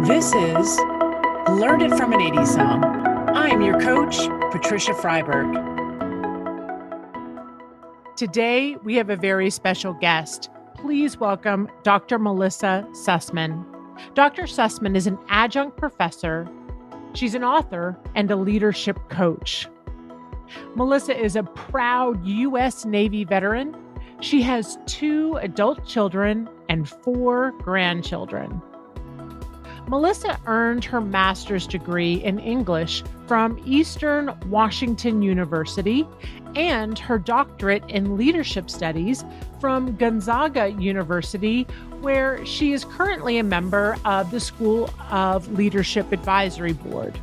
This is Learn It from an 80s Song. I am your coach, Patricia Freiberg. Today, we have a very special guest. Please welcome Dr. Melissa Sussman. Dr. Sussman is an adjunct professor. She's an author and a leadership coach. Melissa is a proud U.S. Navy veteran. She has 2 adult children and 4 grandchildren. Melissa earned her master's degree in English from Eastern Washington University and her doctorate in leadership studies from Gonzaga University, where she is currently a member of the School of Leadership Advisory Board.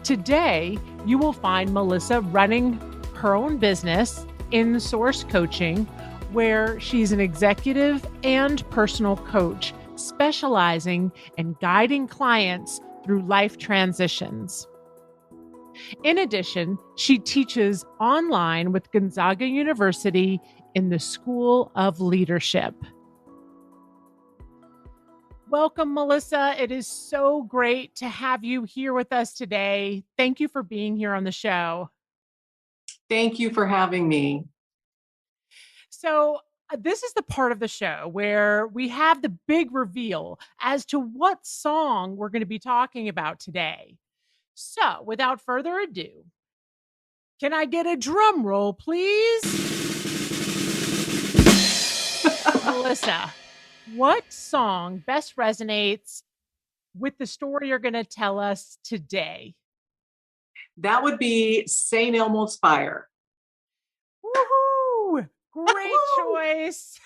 Today, you will find Melissa running her own business, In Source Coaching, where she's an executive and personal coach specializing in guiding clients through life transitions. In addition, she teaches online with Gonzaga University in the School of Leadership. Welcome, Melissa. It is so great to have you here with us today. Thank you for being here on the show. Thank you for having me. So, this is the part of the show where we have the big reveal as to what song we're going to be talking about today. So, without further ado, can I get a drum roll, please? Melissa, what song best resonates with the story you're going to tell us today? That would be St. Elmo's Fire. Woohoo! Great choice.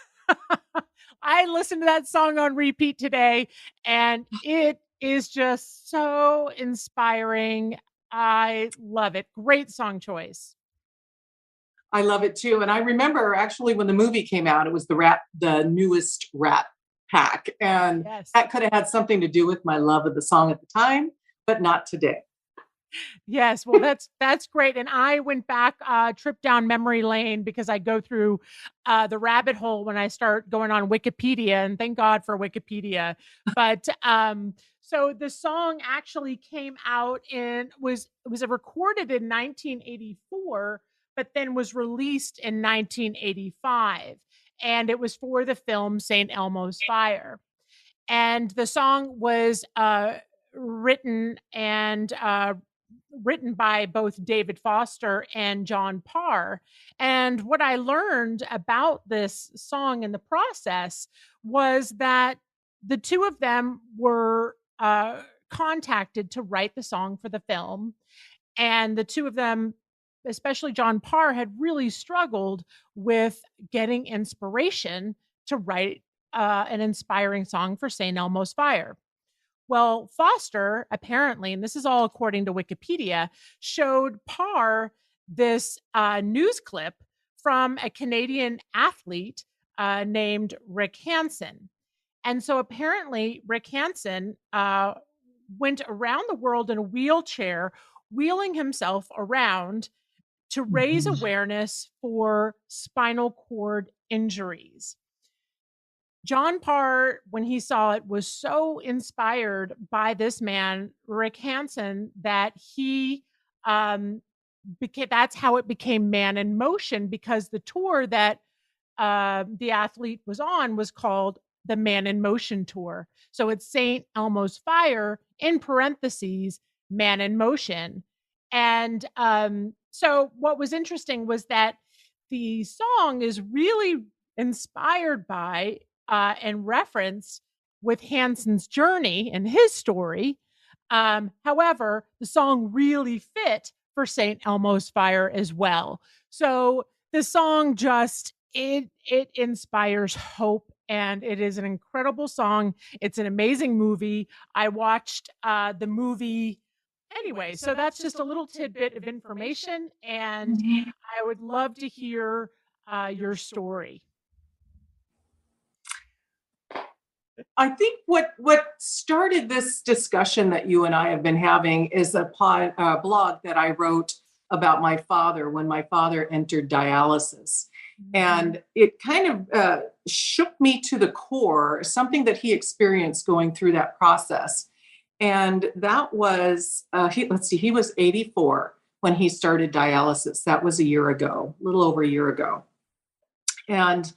I listened to that song on repeat today, and it is just so inspiring. I love it. Great song choice. I love it too. And I remember actually when the movie came out, it was the newest Rat Pack. And That could have had something to do with my love of the song at the time, but not today. Yes, well, that's great. And I went back, trip down memory lane because I go through the rabbit hole when I start going on Wikipedia, and thank God for Wikipedia. But so the song actually came out was recorded in 1984, but then was released in 1985, and it was for the film St. Elmo's Fire. And the song was written by both David Foster and John Parr. And what I learned about this song in the process was that the two of them were contacted to write the song for the film. And the two of them, especially John Parr, had really struggled with getting inspiration to write an inspiring song for St. Elmo's Fire. Well, Foster, apparently, and this is all according to Wikipedia, showed Parr this news clip from a Canadian athlete named Rick Hansen. And so apparently Rick Hansen went around the world in a wheelchair, wheeling himself around to raise awareness for spinal cord injuries. John Parr, when he saw it, was so inspired by this man, Rick Hansen, that he that's how it became Man in Motion, because the tour that the athlete was on was called the Man in Motion Tour. So it's St. Elmo's Fire, in parentheses, Man in Motion. And so what was interesting was that the song is really inspired by and reference with Hansen's journey and his story. However, the song really fit for St. Elmo's Fire as well. So the song just, it inspires hope, and it is an incredible song. It's an amazing movie. I watched the movie anyway, so that's just a little tidbit of information, and I would love to hear your story. I think what started this discussion that you and I have been having is a blog that I wrote about my father when my father entered dialysis. And it kind of shook me to the core, something that he experienced going through that process. And that was, he was 84 when he started dialysis. That was a year ago, a little over a year ago. And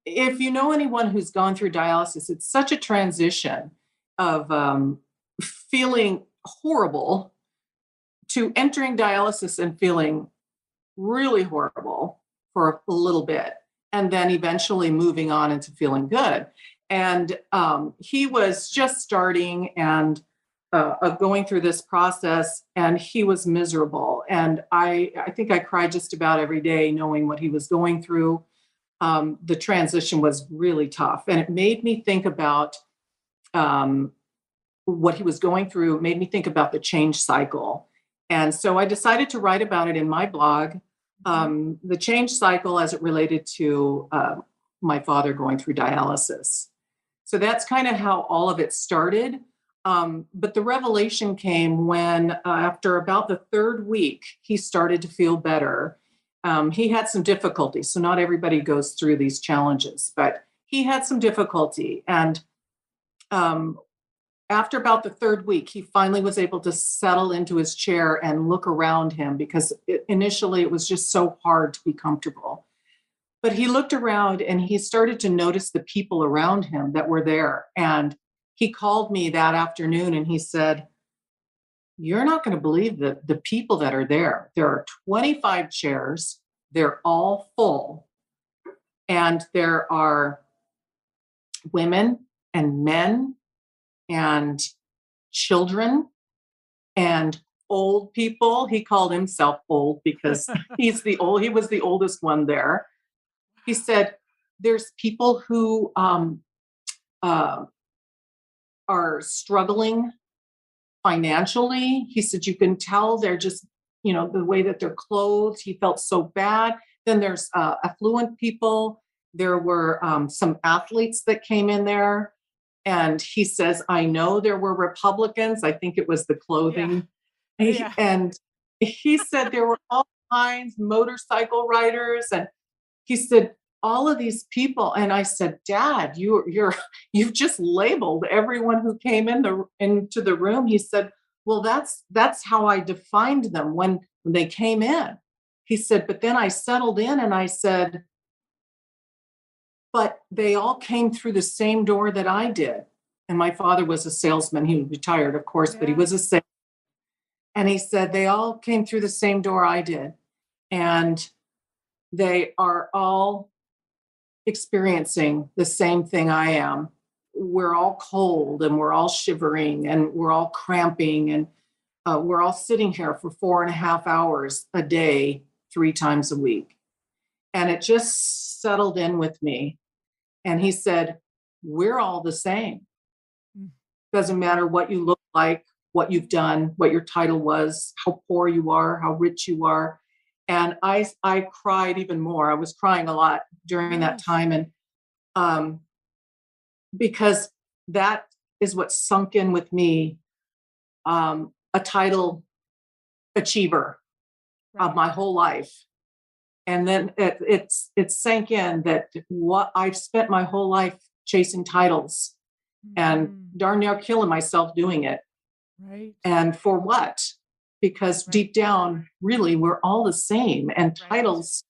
if you know anyone who's gone through dialysis, it's such a transition of feeling horrible to entering dialysis and feeling really horrible for a little bit, and then eventually moving on into feeling good. And he was just starting and going through this process, and he was miserable. And I think I cried just about every day knowing what he was going through. The transition was really tough, and it made me think about what he was going through, made me think about the change cycle. And so I decided to write about it in my blog, the change cycle as it related to my father going through dialysis. So that's kind of how all of it started. But the revelation came when, after about the third week, he started to feel better. He had some difficulty. So not everybody goes through these challenges, but he had some difficulty. And after about the third week, he finally was able to settle into his chair and look around him, because initially it was just so hard to be comfortable. But he looked around and he started to notice the people around him that were there. And he called me that afternoon and he said, "You're not going to believe the people that are there. There are 25 chairs. They're all full. And there are women and men and children and old people." He called himself old because he was the oldest one there. He said, "There's people who are struggling financially." He said, "You can tell they're just, the way that they're clothed." He felt so bad. Then there's affluent people. There were some athletes that came in there. And he says, "I know there were Republicans." I think it was the clothing. Yeah. And he said there were all kinds, motorcycle riders. And he said, "All of these people." And I said, "Dad, you've just labeled everyone who came into the room." He said, "Well, that's how I defined them when they came in." He said, "But then I settled in and I said, but they all came through the same door that I did." And my father was a salesman. He retired, of course, but he was a salesman. And he said, "They all came through the same door I did. And they are all experiencing the same thing I am. We're all cold and we're all shivering and we're all cramping, and we're all sitting here for 4.5 hours a day, 3 times a week." And it just settled in with me. And he said, "We're all the same. Doesn't matter what you look like, what you've done, what your title was, how poor you are, how rich you are." And I cried even more. I was crying a lot during that time. And because that is what sunk in with me, a title achiever of my whole life. And then it sank in that what I've spent my whole life chasing titles and darn near killing myself doing it. Right. And for what? Because deep down, really, we're all the same. And titles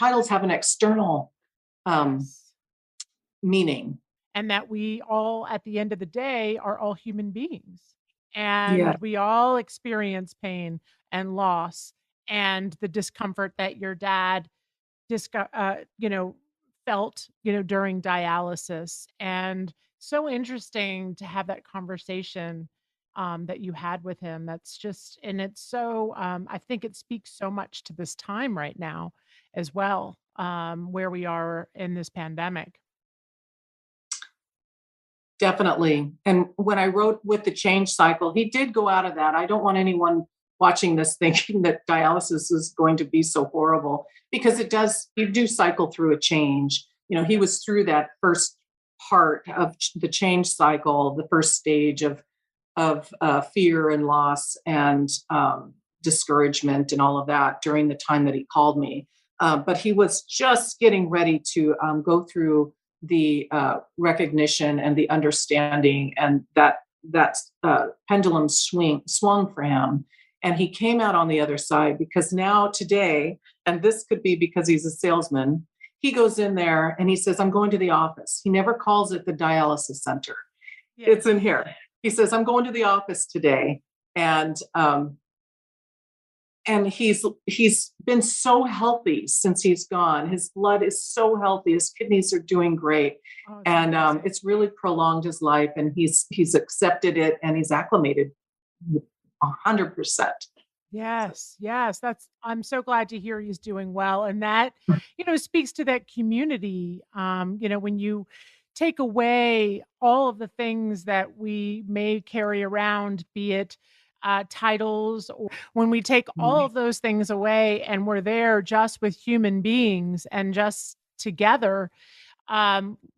have an external meaning. And that we all, at the end of the day, are all human beings. And we all experience pain and loss and the discomfort that your dad felt, during dialysis. And so interesting to have that conversation that you had with him. That's just, and it's so, I think it speaks so much to this time right now as well, where we are in this pandemic. Definitely. And when I wrote with the change cycle, he did go out of that. I don't want anyone watching this thinking that dialysis is going to be so horrible, because it does, you do cycle through a change. He was through that first part of the change cycle, the first stage of fear and loss and discouragement and all of that during the time that he called me. But he was just getting ready to go through the recognition and the understanding, and that pendulum swung for him. And he came out on the other side, because now today, and this could be because he's a salesman, he goes in there and he says, I'm going to the office. He never calls it the dialysis center. Yes. It's in here. He says, I'm going to the office today. And he's been so healthy since he's gone. His blood is so healthy. His kidneys are doing great. Oh, and it's really prolonged his life, and he's accepted it, and he's acclimated 100%. Yes. I'm so glad to hear he's doing well. And that, speaks to that community. When you take away all of the things that we may carry around, be it titles, or when we take all of those things away and we're there just with human beings and just together,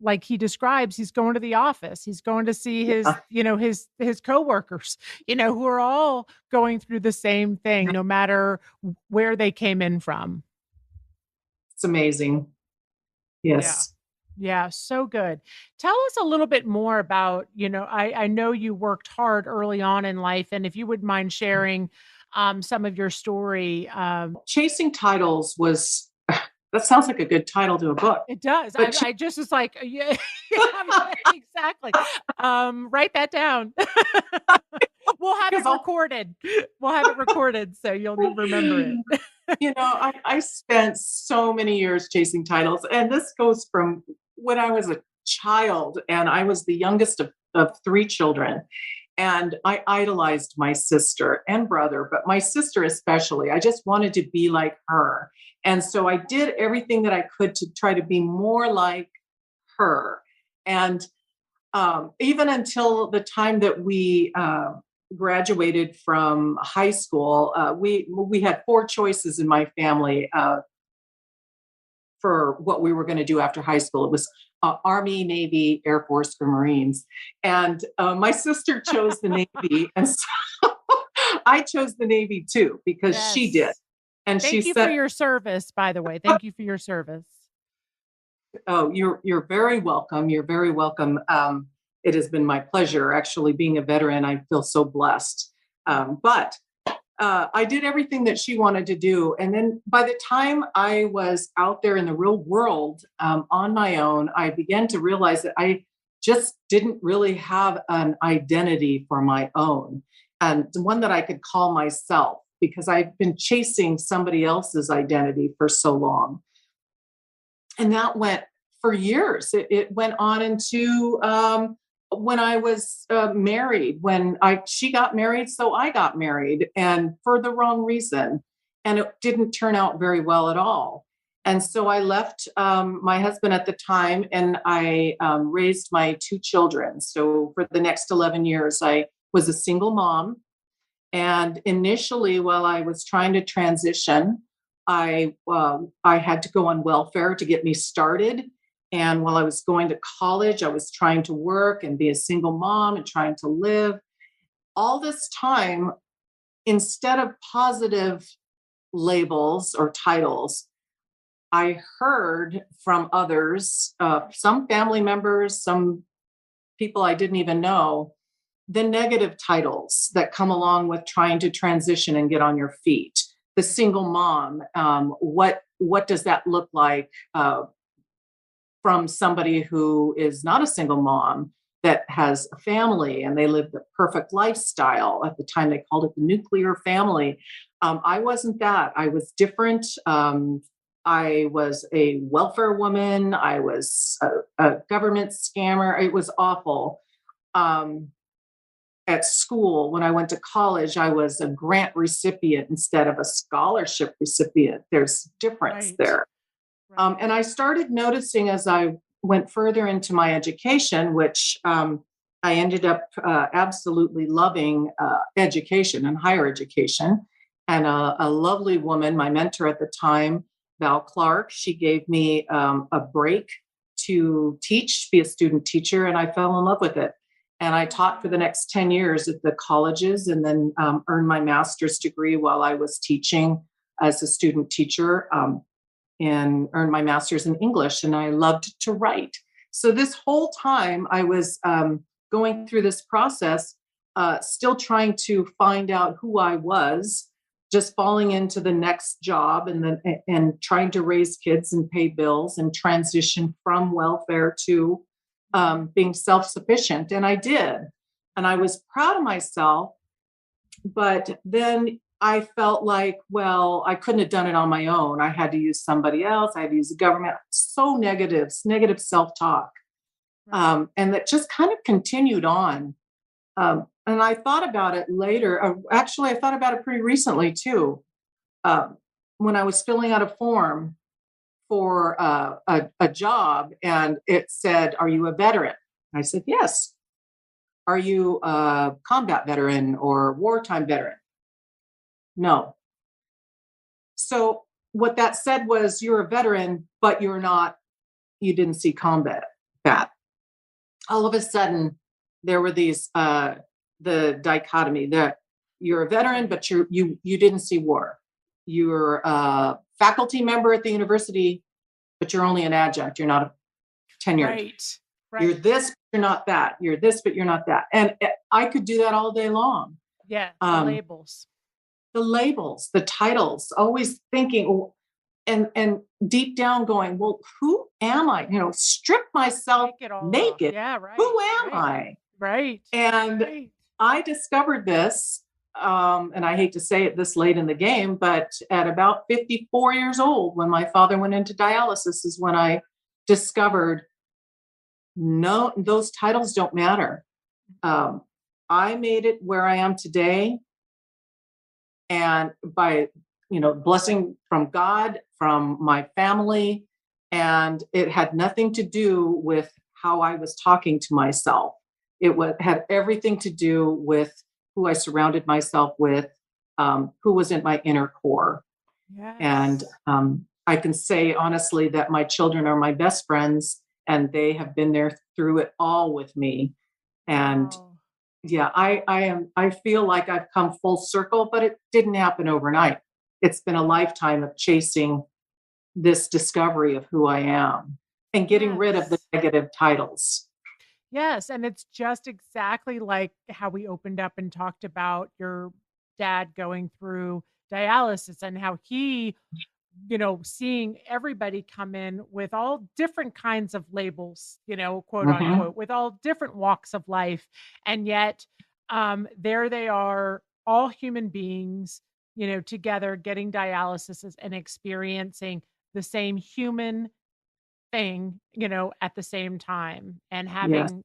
like he describes, he's going to the office, he's going to see his coworkers, who are all going through the same thing, no matter where they came in from. It's amazing. Yes. Yeah, so good. Tell us a little bit more about, I know you worked hard early on in life, and if you would mind sharing some of your story. Chasing Titles was, that sounds like a good title to a book. It does. I just was like, yeah, exactly. Write that down. We'll have it recorded. We'll have it recorded so you'll remember it. I spent so many years chasing titles, and this goes from when I was a child, and I was the youngest of three children, and I idolized my sister and brother, but my sister especially. I just wanted to be like her, and so I did everything that I could to try to be more like her. And even until the time that we graduated from high school, we had four choices in my family for what we were going to do after high school. It was Army, Navy, Air Force, or Marines. And my sister chose the Navy. And so I chose the Navy too, because she did. And Thank you for your service, by the way. Thank you for your service. Oh, you're very welcome. You're very welcome. It has been my pleasure. Actually, being a veteran, I feel so blessed. But I did everything that she wanted to do. And then by the time I was out there in the real world on my own, I began to realize that I just didn't really have an identity for my own, and one that I could call myself, because I've been chasing somebody else's identity for so long. And that went for years. It went on into when I was married, she got married, so I got married, and for the wrong reason. And it didn't turn out very well at all. And so I left my husband at the time, and I raised my two children. So for the next 11 years, I was a single mom. And initially, while I was trying to transition, I had to go on welfare to get me started. And while I was going to college, I was trying to work and be a single mom and trying to live. All this time, instead of positive labels or titles, I heard from others, some family members, some people I didn't even know, the negative titles that come along with trying to transition and get on your feet. The single mom, what does that look like? From somebody who is not a single mom, that has a family and they live the perfect lifestyle. At the time, they called it the nuclear family. I wasn't that. I was different. I was a welfare woman. I was a government scammer. It was awful. At school, when I went to college, I was a grant recipient instead of a scholarship recipient. There's difference there. And I started noticing as I went further into my education, which I ended up absolutely loving education and higher education. And a lovely woman, my mentor at the time, Val Clark, she gave me a break to teach, be a student teacher, and I fell in love with it. And I taught for the next 10 years at the colleges, and then earned my master's degree while I was teaching as a student teacher. And earned my master's in English, and I loved to write. So this whole time I was going through this process, still trying to find out who I was, just falling into the next job and trying to raise kids and pay bills and transition from welfare to being self-sufficient. And I did. And I was proud of myself. But then I felt like, well, I couldn't have done it on my own. I had to use somebody else. I had to use the government. So negative self-talk. And that just kind of continued on. And I thought about it later. Actually, I thought about it pretty recently too. When I was filling out a form for a job, and it said, "Are you a veteran?" I said, "Yes." "Are you a combat veteran or wartime veteran?" "No." So what that said was, you're a veteran, but you didn't see combat. All of a sudden, there were these the dichotomy that you're a veteran, but you didn't see war. You're a faculty member at the university, but you're only an adjunct. You're not tenured. Right. You're this, but you're not that. You're this, but you're not that. And I could do that all day long. Yeah. The labels. The labels, the titles, always thinking and deep down going, well, who am I? Strip myself naked. Yeah, right. Who am I? Right. And I discovered this, and I hate to say it this late in the game, but at about 54 years old, when my father went into dialysis, is when I discovered, no, those titles don't matter. I made it where I am today. And by, blessing from God, from my family, and it had nothing to do with how I was talking to myself. It had everything to do with who I surrounded myself with, who was in my inner core. Yes. And I can say honestly that my children are my best friends, and they have been there through it all with me. And yeah, I feel like I've come full circle, but it didn't happen overnight. It's been a lifetime of chasing this discovery of who I am and getting rid of the negative titles. Yes. And it's just exactly like how we opened up and talked about your dad going through dialysis and how he, seeing everybody come in with all different kinds of labels, quote unquote, with all different walks of life. And yet there they are, all human beings, together getting dialysis and experiencing the same human thing, at the same time and having,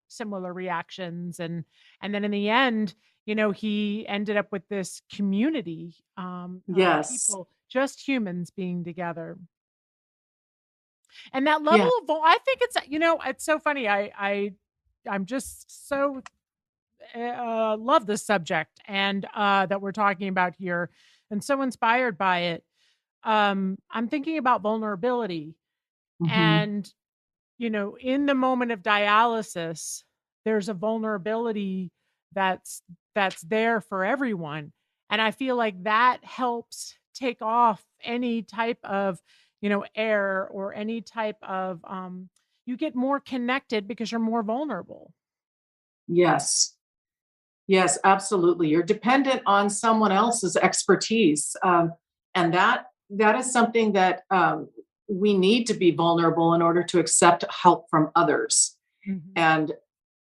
similar reactions. And then in the end, he ended up with this community of people, just humans being together. And that level of, I think it's so funny. I'm just so love this subject and that we're talking about here and so inspired by it. I'm thinking about vulnerability. And, in the moment of dialysis, there's a vulnerability that's there for everyone. And I feel like that helps take off any type of, air or any type of, you get more connected because you're more vulnerable. Yes. Yes, absolutely. You're dependent on someone else's expertise. And that is something that we need to be vulnerable in order to accept help from others. And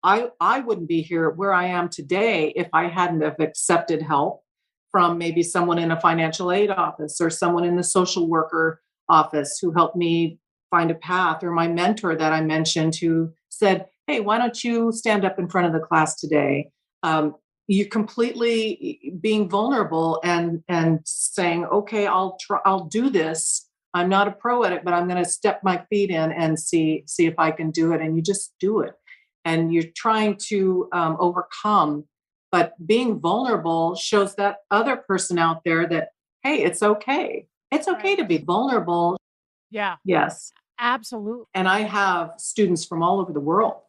I wouldn't be here where I am today if I hadn't have accepted help from maybe someone in a financial aid office or someone in the social worker office who helped me find a path, or my mentor that I mentioned who said, "Hey, why don't you stand up in front of the class today?" You completely being vulnerable and saying, "Okay, I'll do this. I'm not a pro at it, but I'm going to step my feet in and see if I can do it." And you just do it. And you're trying to overcome. But being vulnerable shows that other person out there that, hey, it's okay. It's okay to be vulnerable. Yeah. Yes. Absolutely. And I have students from all over the world.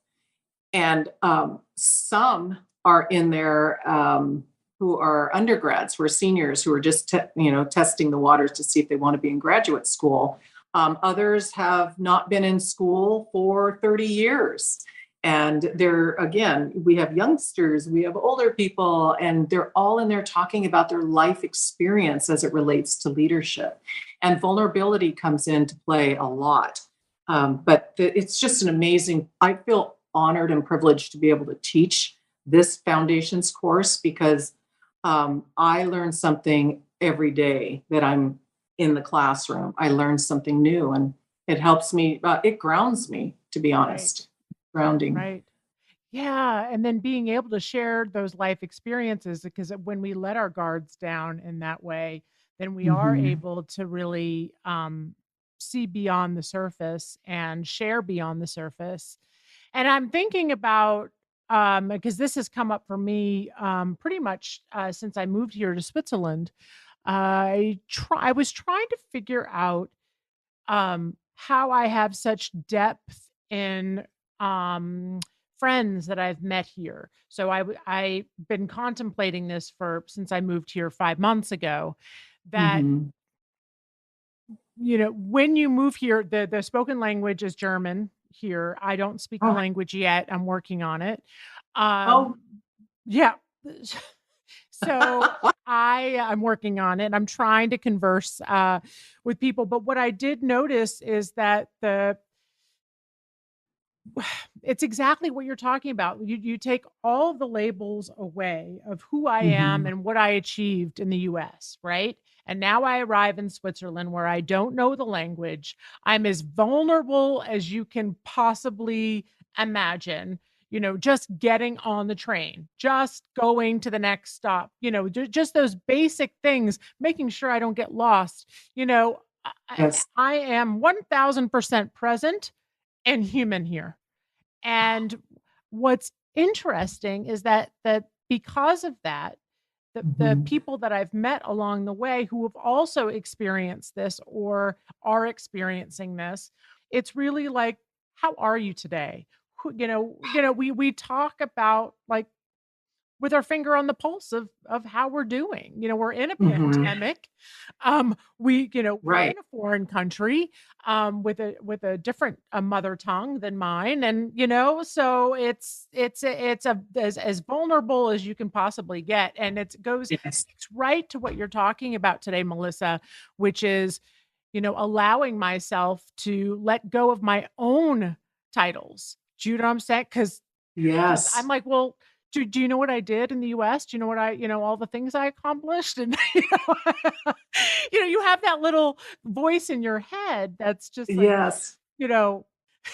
And some are in there who are undergrads, who are seniors, who are just testing the waters to see if they want to be in graduate school. Others have not been in school for 30 years. And again, we have youngsters, we have older people, and they're all in there talking about their life experience as it relates to leadership. And vulnerability comes into play a lot. But it's just an amazing, I feel honored and privileged to be able to teach this foundations course because I learn something every day that I'm in the classroom. I learn something new and it helps me, it grounds me, to be Right. honest. Grounding. Right. Yeah, and then being able to share those life experiences because when we let our guards down in that way, then we are Hmm. able to really see beyond the surface and share beyond the surface. And I'm thinking about because this has come up for me pretty much since I moved here to Switzerland. I was trying to figure out how I have such depth in um, friends that I've met here. So I've been contemplating this for since I moved here 5 months ago. That Hmm. when you move here, the spoken language is German here. I don't speak the Oh, language yet. I'm working on it. oh. Um, yeah. So I'm working on it. I'm trying to converse with people. But what I did notice is that it's exactly what you're talking about. You take all of the labels away of who I am Hmm. and what I achieved in the US, right? And now I arrive in Switzerland where I don't know the language. I'm as vulnerable as you can possibly imagine. Just getting on the train, just going to the next stop, just those basic things, making sure I don't get lost. You know, Yes. I am 1000% present and human here. And what's interesting is that because of that, the Hmm. people that I've met along the way who have also experienced this or are experiencing this, it's really like, how are you today? We talk about like with our finger on the pulse of how we're doing. We're in a Hmm. pandemic. We're Right. in a foreign country with a different mother tongue than mine, and so it's as vulnerable as you can possibly get, and Yes. it's right to what you're talking about today, Melissa, which is allowing myself to let go of my own titles. Do you know what I'm saying? Because I'm Yes. like, well, do you know what I did in the US? Do you know what all the things I accomplished? And you have that little voice in your head that's just like, Yes. you know,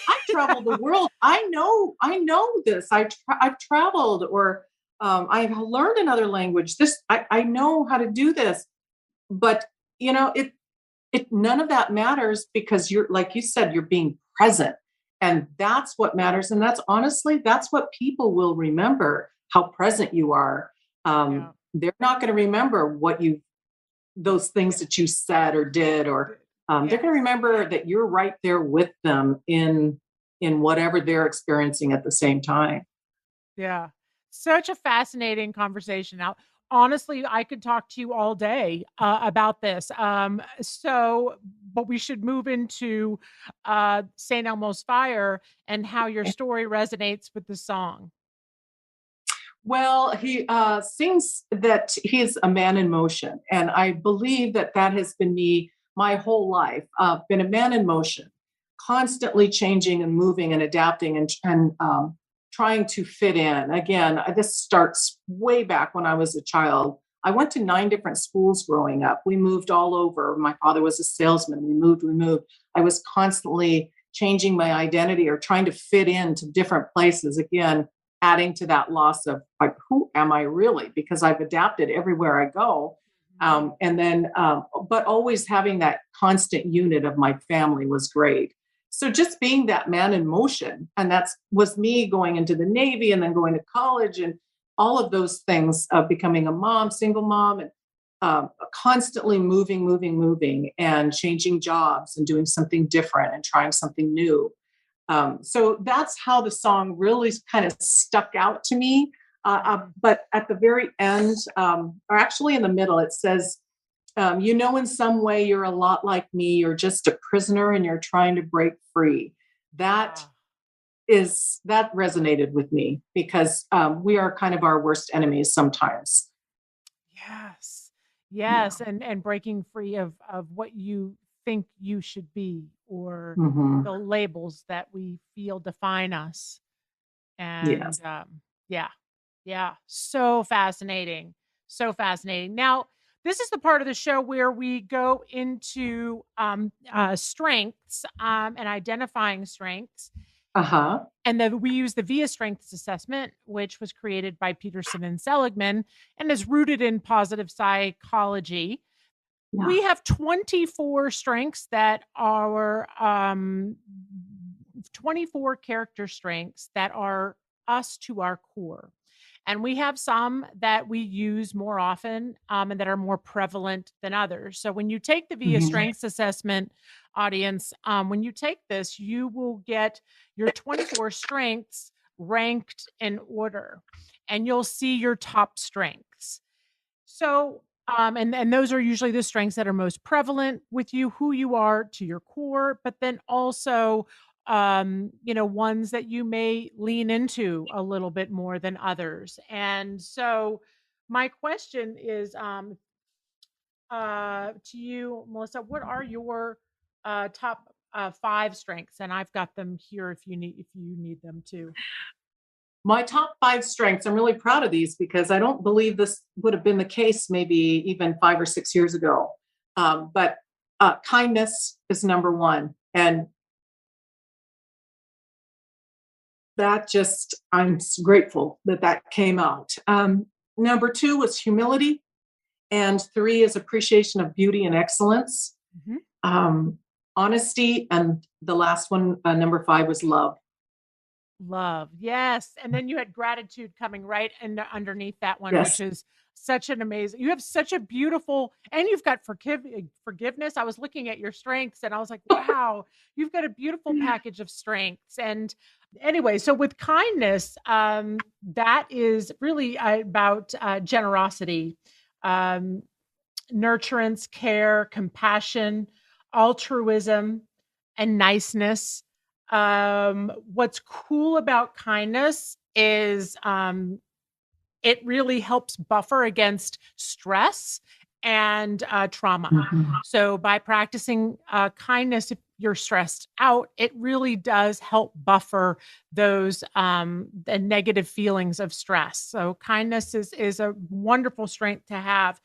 I travel the world. I know this. I've traveled or I've learned another language. I know how to do this. But it none of that matters because you're like you said, you're being present. And that's what matters. And that's what people will remember, how present you are. yeah, They're not going to remember those things yeah, that you said or did, or they're going to yes. remember that you're right there with them in whatever they're experiencing at the same time. Yeah. Such a fascinating conversation. Now, honestly, I could talk to you all day about this. But we should move into St. Elmo's Fire and how your story resonates with the song. Well, he sings that he's a man in motion, and I believe that that has been me my whole life. Been a man in motion, constantly changing and moving and adapting and trying to fit in. Again, this starts way back when I was a child. I went to 9 different schools growing up. We moved all over. My father was a salesman. We moved. We moved. I was constantly changing my identity or trying to fit into different places. Again, adding to that loss of like, who am I really? Because I've adapted everywhere I go. Mhm. But always having that constant unit of my family was great. So just being that man in motion, and that's was me going into the Navy and then going to college and all of those things of becoming a mom, single mom, and constantly moving, moving, moving, and changing jobs and doing something different and trying something new. So that's how the song really kind of stuck out to me. Mhm. But at the very end, or actually in the middle, it says, in some way you're a lot like me. You're just a prisoner and you're trying to break free. That Ah. is that resonated with me because we are kind of our worst enemies sometimes. Yes. Yeah. Yes, and breaking free of what you think you should be, or Hmm. the labels that we feel define us. And Yes. yeah. Yeah, so fascinating. So fascinating. Now, this is the part of the show where we go into strengths, and identifying strengths. Uh huh. And then we use the VIA Strengths Assessment, which was created by Peterson and Seligman and is rooted in positive psychology. Yeah. We have 24 strengths that are 24 character strengths that are us to our core. And we have some that we use more often, and that are more prevalent than others. So when you take the VIA Hmm. Strengths Assessment, audience, when you take this, you will get your 24 strengths ranked in order, and you'll see your top strengths. So, and those are usually the strengths that are most prevalent with you, who you are to your core, but then also, ones that you may lean into a little bit more than others. And so, my question is, to you, Melissa, what are your top five strengths? And I've got them here if you need them too. My top five strengths, I'm really proud of these because I don't believe this would have been the case maybe even 5 or 6 years ago. But kindness is number one. And that just, I'm grateful that that came out. Number two was humility. And three is appreciation of beauty and excellence. Mhm. Um, Honesty. And the last one, number five, was love. Love, yes, and then you had gratitude coming right and underneath that one, which Yes. is such an amazing, you have such a beautiful, and you've got forgiveness. I was looking at your strengths and I was like, "Wow, you've got a beautiful package of strengths." And anyway, so with kindness, that is really about generosity, um, nurturance, care, compassion, altruism, and niceness. What's cool about kindness is it really helps buffer against stress and trauma. Mhm. So, by practicing kindness, if you're stressed out, it really does help buffer those the negative feelings of stress. So, kindness is a wonderful strength to have.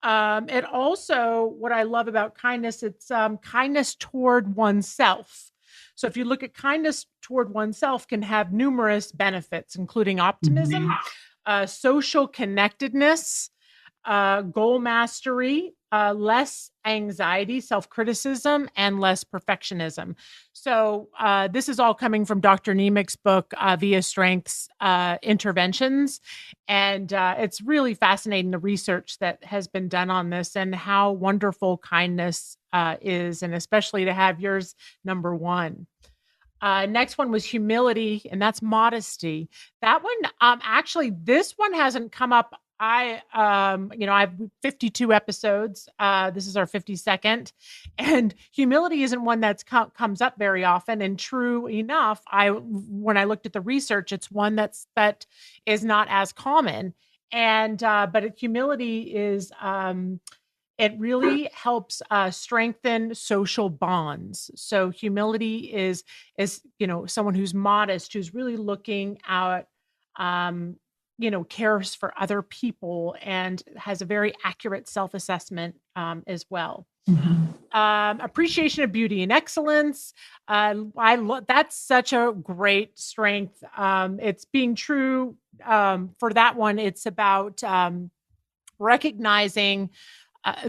It also, what I love about kindness, it's kindness toward oneself. So, if you look at kindness toward oneself, can have numerous benefits, including optimism, Mhm. social connectedness, goal mastery, less anxiety, self criticism, and less perfectionism. So, this is all coming from Dr. Nemec's book, Via Strengths Interventions. And it's really fascinating the research that has been done on this and how wonderful kindness is, and especially to have yours number one. Next one was humility, and that's modesty. That one, actually, this one hasn't come up. I've 52 episodes. This is our 52nd, and humility isn't one that's comes up very often. And true enough, when I looked at the research, it's one that is not as common. And humility is it really helps strengthen social bonds. So humility is someone who's modest, who's really looking out, um, cares for other people and has a very accurate self assessment as well. Mhm. Appreciation of beauty and excellence. That's such a great strength. It's being true for that one. It's about recognizing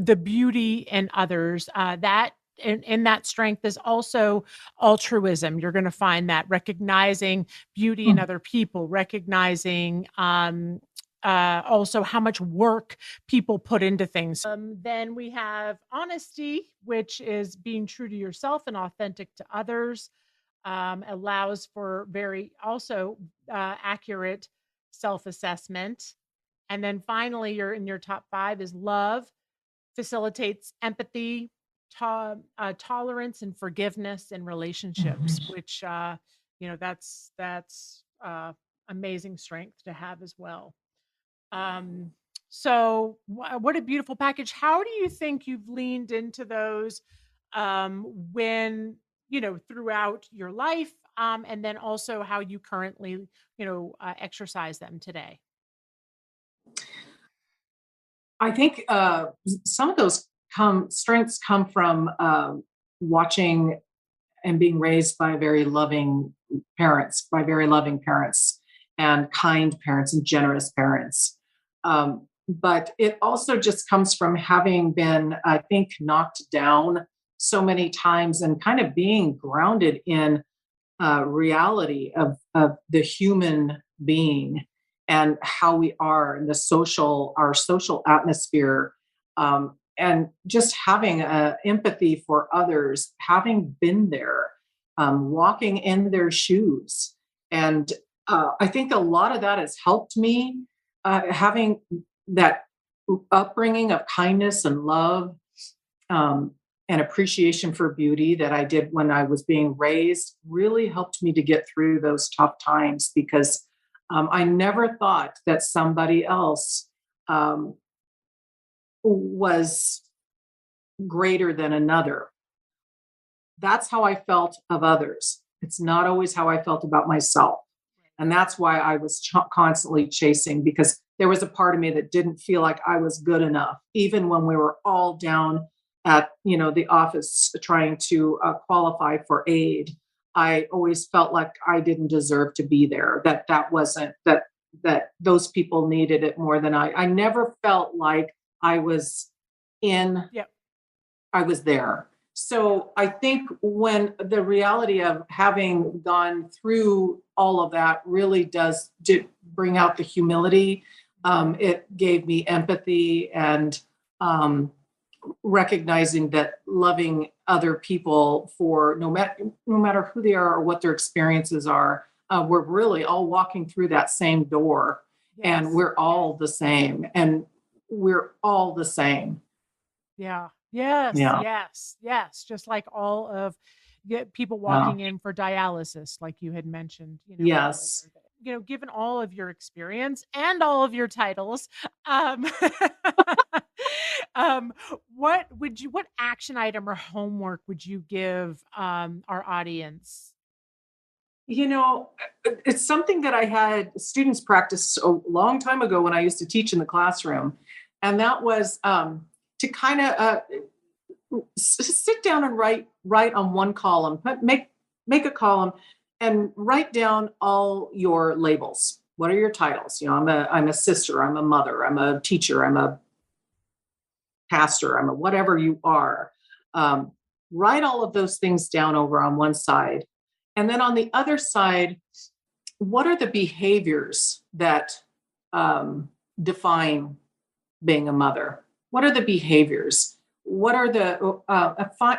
the beauty in others. That in that strength is also altruism. You're going to find that recognizing beauty in Mm. other people, recognizing also how much work people put into things. Then we have honesty, which is being true to yourself and authentic to others. Allows for very also accurate self assessment. And then finally, you're in your top five is love, facilitates empathy, tolerance, and forgiveness in relationships, Mhm. which That's amazing strength to have as well. Um, so what a beautiful package. How do you think you've leaned into those when, throughout your life, and then also how you currently, exercise them today? I think some of those strengths come from watching and being raised by very loving by very loving parents and kind parents and generous parents. But it also just comes from having been, I think, knocked down so many times and kind of being grounded in reality of the human being and how we are in our social atmosphere, and just having empathy for others, having been there, walking in their shoes. And I think a lot of that has helped me, having that upbringing of kindness and love, um, and appreciation for beauty that I did when I was being raised really helped me to get through those tough times, because I never thought that somebody else um, was greater than another. That's how I felt of others. It's not always how I felt about myself. And that's why I was constantly chasing, because there was a part of me that didn't feel like I was good enough, even when we were all down at the office trying to qualify for aid. I always felt like I didn't deserve to be there. That wasn't that those people needed it more than I. I never felt like I was in. Yep. I was there. So I think when the reality of having gone through all of that really did bring out the humility. It gave me empathy and um, recognizing that loving other people for no matter who they are or what their experiences are, we're really all walking through that same door, and Yes. we're all the same, and we're all the same. Yeah. Yes. Yeah, Yes. Yes. Just like all of people yeah, walking in for dialysis, like you had mentioned, yes. earlier. Given all of your experience and all of your titles, um, um, what action item or homework would you give our audience? It's something that I had students practice a long time ago when I used to teach in the classroom. And that was to kind of sit down and write on one column, make a column and write down all your labels. What are your titles? I'm a sister, I'm a mother, I'm a teacher, I'm a pastor, I'm a whatever you are. Um, Write all of those things down over on one side. And then on the other side, what are the behaviors that define being a mother? What are the behaviors? What are the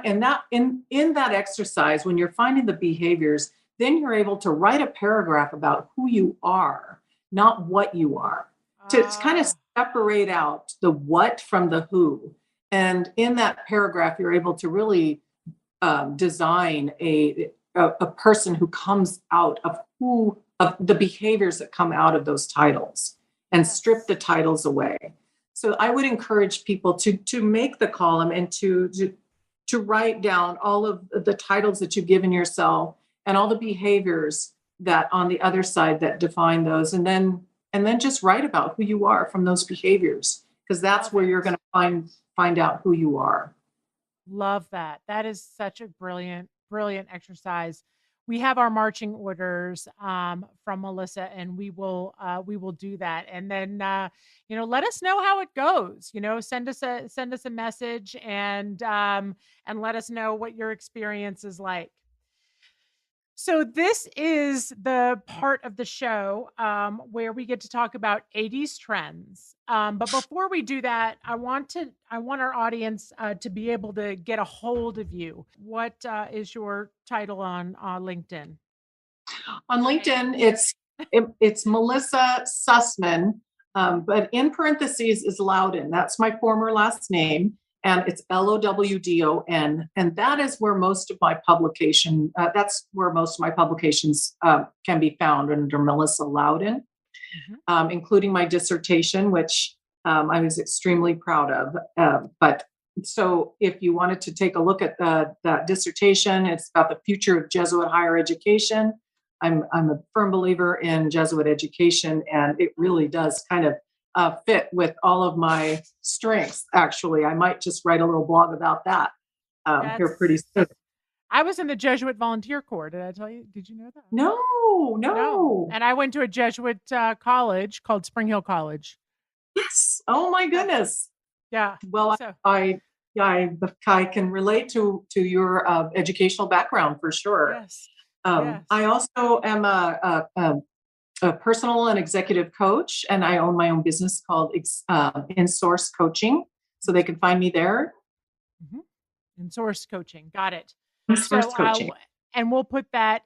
and that in that exercise, when you're finding the behaviors, then you're able to write a paragraph about who you are, not what you are, to kind of Ah, separate out the what from the who. And in that paragraph, you're able to really design a person who comes out of the behaviors that come out of those titles, and strip yes. the titles away. So I would encourage people to make the column and to write down all of the titles that you've given yourself and all the behaviors that on the other side that define those, and then just write about who you are from those behaviors, because that's Love where you're it. going to find out who you are. Love that. That is such a brilliant, brilliant exercise. We have our marching orders from Melissa, and we will do that, and then let us know how it goes. Send us a message, and let us know what your experience is like. So this is the part of the show where we get to talk about 80s trends. But before we do that, I want our audience to be able to get a hold of you. What is your title on LinkedIn? On LinkedIn, it's Melissa Sussman, but in parentheses is Loudon. That's my former last name. and it's Lowdon. And that is where most of my that's where most of my publications can be found under Melissa Loudon, including my dissertation, which I was extremely proud of. But so if you wanted to take a look at that dissertation, it's about the future of Jesuit higher education. I'm a firm believer in Jesuit education, and it really does kind of fit with all of my strengths. Actually, I might just write a little blog about that here pretty soon. I was in the Jesuit Volunteer Corps. Did I tell you? Did you know that? No. And I went to a Jesuit college called Spring Hill College. Yes. Oh my goodness. Yeah. Well, so. I can relate to your educational background for sure. Yes. I also am a personal and executive coach, and I own my own business called In-Source Coaching. So they can find me there. In-Source Coaching. Got it. In-Source Coaching. And we'll put that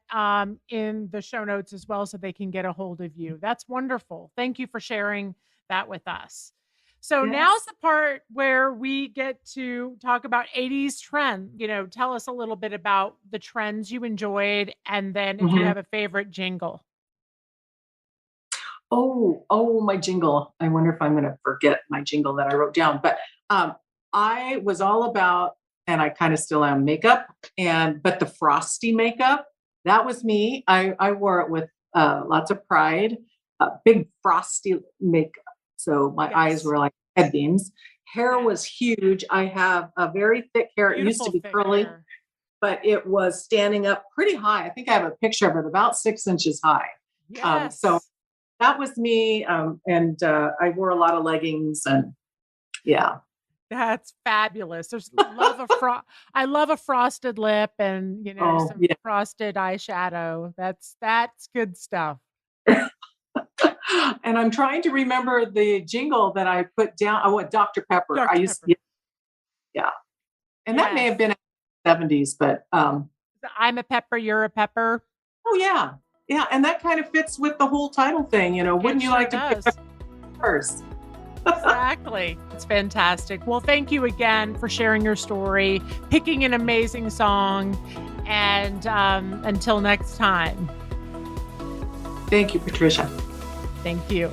in the show notes as well so they can get a hold of you. That's wonderful. Thank you for sharing that with us. So now's the part where we get to talk about 80s trend. Tell us a little bit about the trends you enjoyed, and then if you have a favorite jingle. Oh, my jingle. I wonder if I'm going to forget my jingle that I wrote down. But I was all about, and I kind of still am, makeup, but the frosty makeup, that was me. I wore it with lots of pride, big frosty makeup. So my eyes were like head beams. Hair was huge. I have a very thick hair. It used to be curly, but it was standing up pretty high. I think I have a picture of it about 6 inches high. Yes. So that was me. And I wore a lot of leggings, and yeah. That's fabulous. I love a frosted lip and some frosted eyeshadow. That's good stuff. And I'm trying to remember the jingle that I put down. Oh, what Dr. Pepper. Yeah. And that may have been in the 70s, but I'm a pepper, you're a pepper. Oh yeah. Yeah. And that kind of fits with the whole title thing, wouldn't you like to pick first? Exactly. It's fantastic. Well, thank you again for sharing your story, picking an amazing song, and until next time. Thank you, Patricia. Thank you.